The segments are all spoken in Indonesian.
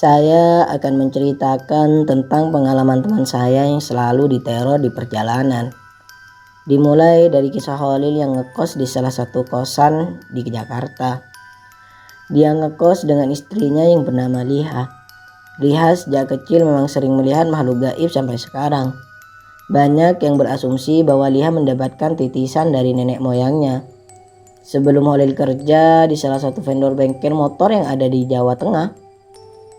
Saya akan menceritakan tentang pengalaman teman saya yang selalu diteror di perjalanan. Dimulai dari kisah Holil yang ngekos di salah satu kosan di Jakarta. Dia ngekos dengan istrinya yang bernama Liha. Liha sejak kecil memang sering melihat makhluk gaib sampai sekarang. Banyak yang berasumsi bahwa Liha mendapatkan titisan dari nenek moyangnya. Sebelum Holil kerja di salah satu vendor bengkel motor yang ada di Jawa Tengah.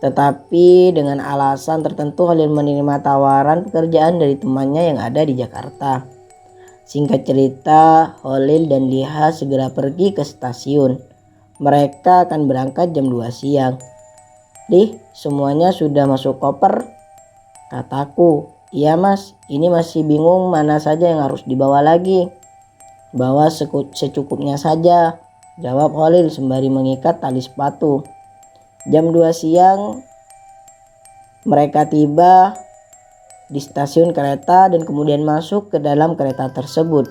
Tetapi dengan alasan tertentu Holil menerima tawaran pekerjaan dari temannya yang ada di Jakarta. Singkat cerita, Holil dan Liha segera pergi ke stasiun. Mereka akan berangkat jam 2 siang. "Lih, semuanya sudah masuk koper?" kataku. "Iya mas, ini masih bingung mana saja yang harus dibawa lagi." "Bawa secukupnya saja," jawab Holil sembari mengikat tali sepatu. Jam 2 siang mereka tiba di stasiun kereta dan kemudian masuk ke dalam kereta tersebut.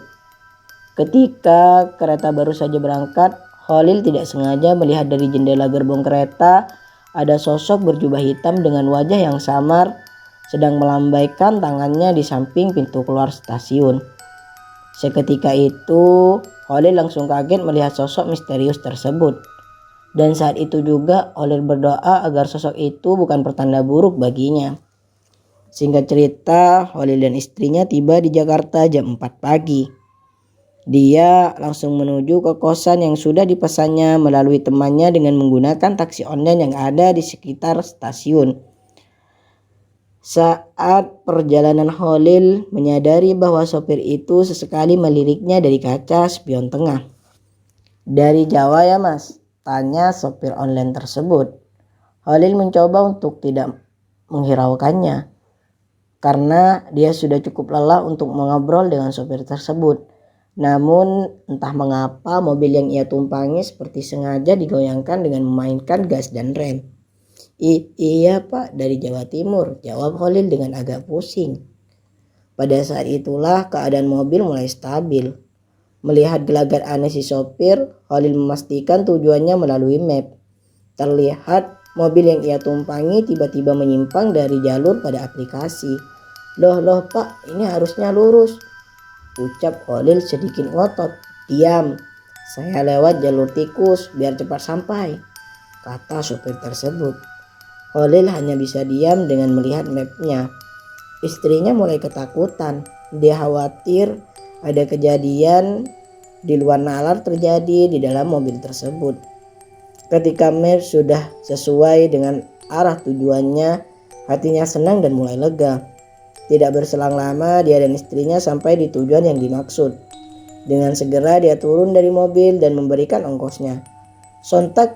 Ketika kereta baru saja berangkat, Holil tidak sengaja melihat dari jendela gerbong kereta ada sosok berjubah hitam dengan wajah yang samar sedang melambaikan tangannya di samping pintu keluar stasiun. Seketika itu, Holil langsung kaget melihat sosok misterius tersebut. Dan saat itu juga Holil berdoa agar sosok itu bukan pertanda buruk baginya. Singkat cerita, Holil dan istrinya tiba di Jakarta jam 4 pagi. Dia langsung menuju ke kosan yang sudah dipesannya melalui temannya dengan menggunakan taksi online yang ada di sekitar stasiun. Saat perjalanan, Holil menyadari bahwa sopir itu sesekali meliriknya dari kaca spion tengah. "Dari Jawa ya mas?" tanya sopir online tersebut. Holil mencoba untuk tidak menghiraukannya karena dia sudah cukup lelah untuk mengobrol dengan sopir tersebut. Namun entah mengapa mobil yang ia tumpangi seperti sengaja digoyangkan dengan memainkan gas dan rem. Iya pak, dari Jawa Timur," jawab Holil dengan agak pusing. Pada saat itulah keadaan mobil mulai stabil. Melihat gelagat aneh si sopir, Holil memastikan tujuannya melalui map. Terlihat mobil yang ia tumpangi tiba-tiba menyimpang dari jalur pada aplikasi. Loh pak, ini harusnya lurus," ucap Holil sedikit ngotot. "Diam, saya lewat jalur tikus biar cepat sampai," kata sopir tersebut. Holil hanya bisa diam dengan melihat mapnya. Istrinya mulai ketakutan. Dia khawatir ada kejadian di luar nalar terjadi di dalam mobil tersebut. Ketika map sudah sesuai dengan arah tujuannya, hatinya senang dan mulai lega. Tidak berselang lama, dia dan istrinya sampai di tujuan yang dimaksud. Dengan segera dia turun dari mobil dan memberikan ongkosnya. Sontak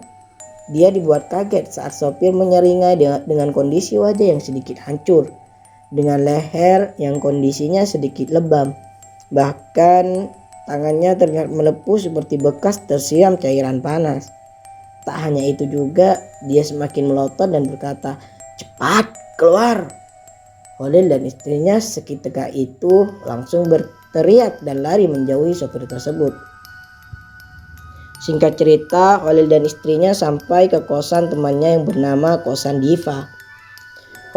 dia dibuat kaget saat sopir menyeringai dengan kondisi wajah yang sedikit hancur, dengan leher yang kondisinya sedikit lebam. Bahkan tangannya terlihat melepuh seperti bekas tersiram cairan panas. Tak hanya itu juga, dia semakin melotot dan berkata, "Cepat keluar!" Holil dan istrinya seketika itu langsung berteriak dan lari menjauhi sopir tersebut. Singkat cerita, Holil dan istrinya sampai ke kosan temannya yang bernama kosan Diva.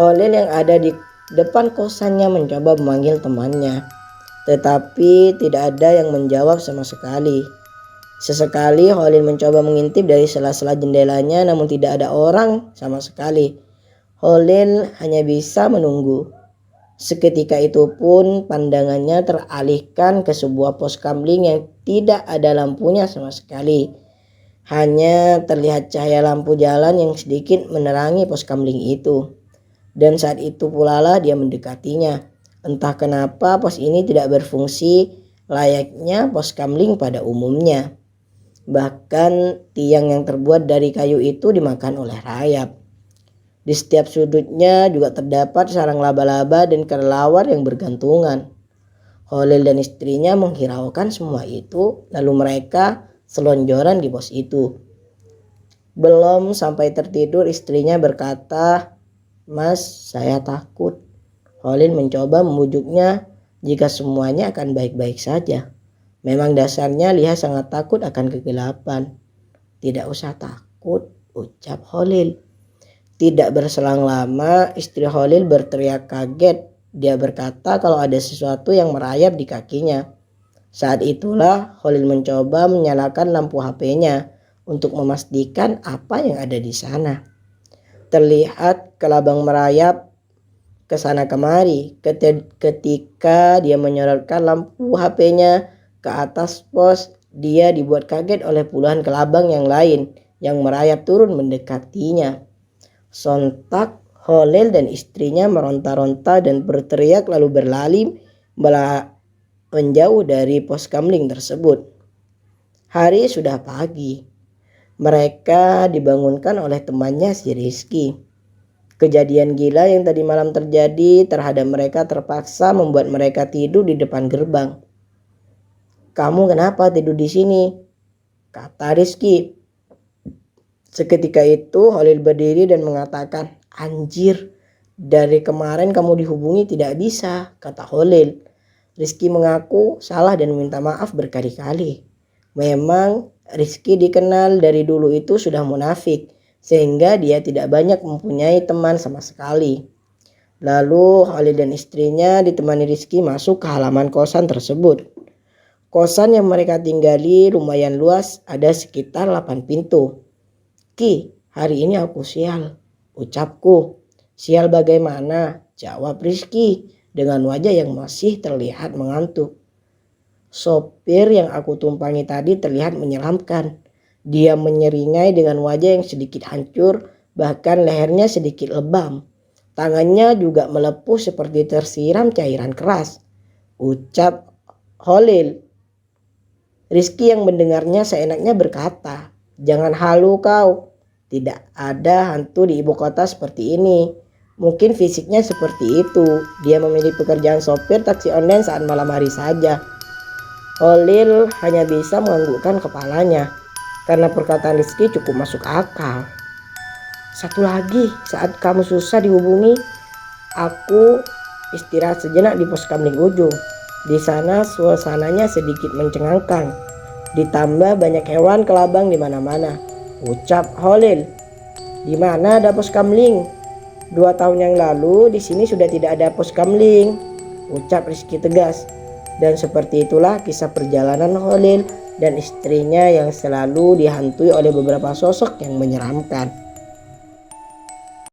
Holil yang ada di depan kosannya mencoba memanggil temannya, tetapi tidak ada yang menjawab sama sekali. Sesekali Holil mencoba mengintip dari sela-sela jendelanya, namun tidak ada orang sama sekali. Holil hanya bisa menunggu. Seketika itu pun pandangannya teralihkan ke sebuah pos kamling yang tidak ada lampunya sama sekali. Hanya terlihat cahaya lampu jalan yang sedikit menerangi pos kamling itu. Dan saat itu pula lah dia mendekatinya. Entah kenapa pos ini tidak berfungsi layaknya pos kamling pada umumnya. Bahkan tiang yang terbuat dari kayu itu dimakan oleh rayap. Di setiap sudutnya juga terdapat sarang laba-laba dan kelelawar yang bergantungan. Holil dan istrinya menghiraukan semua itu, lalu mereka selonjoran di pos itu. Belum sampai tertidur, istrinya berkata, "Mas, saya takut." Holil mencoba membujuknya jika semuanya akan baik-baik saja. Memang dasarnya Liha sangat takut akan kegelapan. "Tidak usah takut," ucap Holil. Tidak berselang lama, istri Khalil berteriak kaget. Dia berkata kalau ada sesuatu yang merayap di kakinya. Saat itulah Khalil mencoba menyalakan lampu HP-nya untuk memastikan apa yang ada di sana. Terlihat kelabang merayap ke sana kemari. Ketika dia menyorotkan lampu HP-nya ke atas pos, dia dibuat kaget oleh puluhan kelabang yang lain yang merayap turun mendekatinya. Sontak Khalil dan istrinya meronta-ronta dan berteriak lalu berlari menjauh dari pos kamling tersebut. Hari sudah pagi. Mereka dibangunkan oleh temannya si Rizky. Kejadian gila yang tadi malam terjadi terhadap mereka terpaksa membuat mereka tidur di depan gerbang. "Kamu kenapa tidur di sini?" kata Rizky. Seketika itu Khalil berdiri dan mengatakan, "Anjir, dari kemarin kamu dihubungi tidak bisa," kata Khalil. Rizky mengaku salah dan meminta maaf berkali-kali. Memang Rizky dikenal dari dulu itu sudah munafik, sehingga dia tidak banyak mempunyai teman sama sekali. Lalu Khalil dan istrinya ditemani Rizky masuk ke halaman kosan tersebut. Kosan yang mereka tinggali lumayan luas, ada sekitar 8 pintu. "Ki, hari ini aku sial," ucapku. "Sial bagaimana?" jawab Rizky dengan wajah yang masih terlihat mengantuk. "Sopir yang aku tumpangi tadi terlihat menyeramkan. Dia menyeringai dengan wajah yang sedikit hancur, bahkan lehernya sedikit lebam. Tangannya juga melepuh seperti tersiram cairan keras," ucap Khalil. Rizky yang mendengarnya seenaknya berkata, "Jangan halu kau. Tidak ada hantu di ibu kota seperti ini. Mungkin fisiknya seperti itu. Dia memilih pekerjaan sopir taksi online saat malam hari saja." Khalil hanya bisa menganggukkan kepalanya karena perkataan Rizky cukup masuk akal. "Satu lagi, saat kamu susah dihubungi, aku istirahat sejenak di pos kamling ujung. Di sana suasananya sedikit mencengangkan. Ditambah banyak hewan kelabang di mana-mana," ucap Khalil. "Di mana ada pos kamling?" 2 tahun yang lalu di sini sudah tidak ada pos kamling," ucap Rizky tegas. Dan seperti itulah kisah perjalanan Khalil dan istrinya yang selalu dihantui oleh beberapa sosok yang menyeramkan.